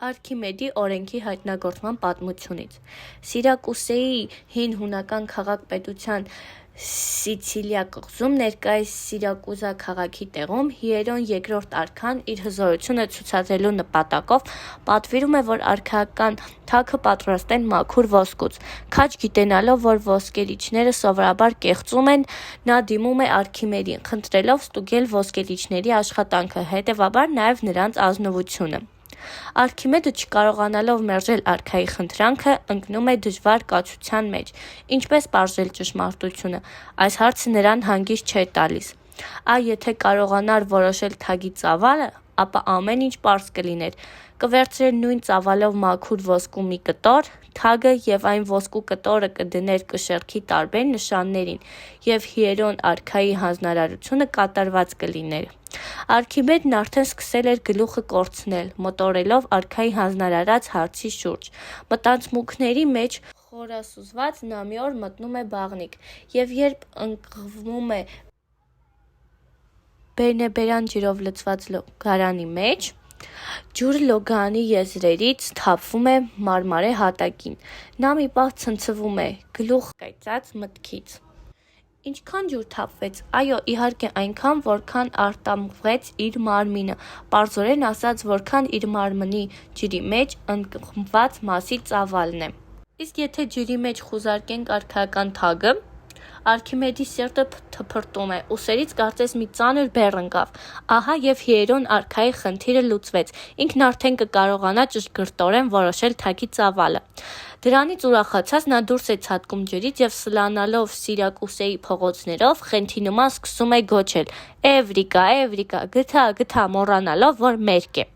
Արքիմեդի օրենքի հայտնագործման պատմությունից։ Սիրակուսեի հին հունական քաղաք-պետության Սիցիլիա կղզում, ներկայիս Սիրակուզա քաղաքի տեղում, Հիերոն երկրորդ արքան իր հզորությունը ցուցադրելու նպատակով պատվիրում է, որ արքայական թագը պատրաստեն մաքուր ոսկուց։ Քաջ գիտենալով, որ ոսկերիչները սովորաբար կեղծում են, նա դիմում է Արքիմեդին, խնդրելով ստուգել ոսկերիչների աշխատանքը, հետևաբար նաև նրանց ազնվությունը։ Արքիմեդը չկարողանալով մերժել արքայի խնդրանքը, ընկնում է դժվար կացության մեջ, ինչպես պարզել ճշմարտությունը, այս հարցը նրան հանգիստ չէր տալիս։ Եթե կարողանար որոշել թագի ծավալը, ապա ամեն ինչ պարզ կլիներ, կվերցրեր նույն ծավալով մաքուր ոսկու մի կտոր, թագը և այն ոսկու կտորը կդներ կշեռքի տարբեր նշաններին, և Հիերոն արքայի հանձնարարությունը կատարված կլիներ։ Արքիմեդն արդեն սկսել էր գլուխը կորցնել, մոտորելով արքայի հանձնարարած հարցի շուրջ։ Մտածմունքների մեջ խորասուզված նա մի օր մտնում է բաղնիք, և երբ ընկղմում է բերնեբերան ջրով լցված լոգարանի մեջ, ջուրը լոգարանի եզրերից թափվում է մարմարե հատակին։ Նա մի պահ ցնցվում է, գլուխը կայծած մտքից։ Ինչքան ջուր թափվեց։ Այո, իհարկե այնքան, որքան արտամղեց իր մարմինը, պարզորեն ասած, որքան իր մարմնի ջրի մեջ ընկղմված մասի ծավալն է։ Իսկ եթե ջրի մեջ խուզարկենք արքայական թագը, Արքիմեդի սիրտը թփրտում է, ուսերից կարծես մի ծանր բեռ ընկավ։ Ահա և Հիերոն արքայի խնդիրը լուծվեց, ինքն արդեն կկարողանա ճշգրտորեն որոշել թագի ծավալը։ Դրանից ուրախացած նա դուրս է ցատկում ջրից և սլանալով Սիրակուսեի փողոցներով, խենթի նման սկսում է գոչել. «Էվրիկա, Էվրիկա, գթա, գթա», մոռանալով, որ մերկ է։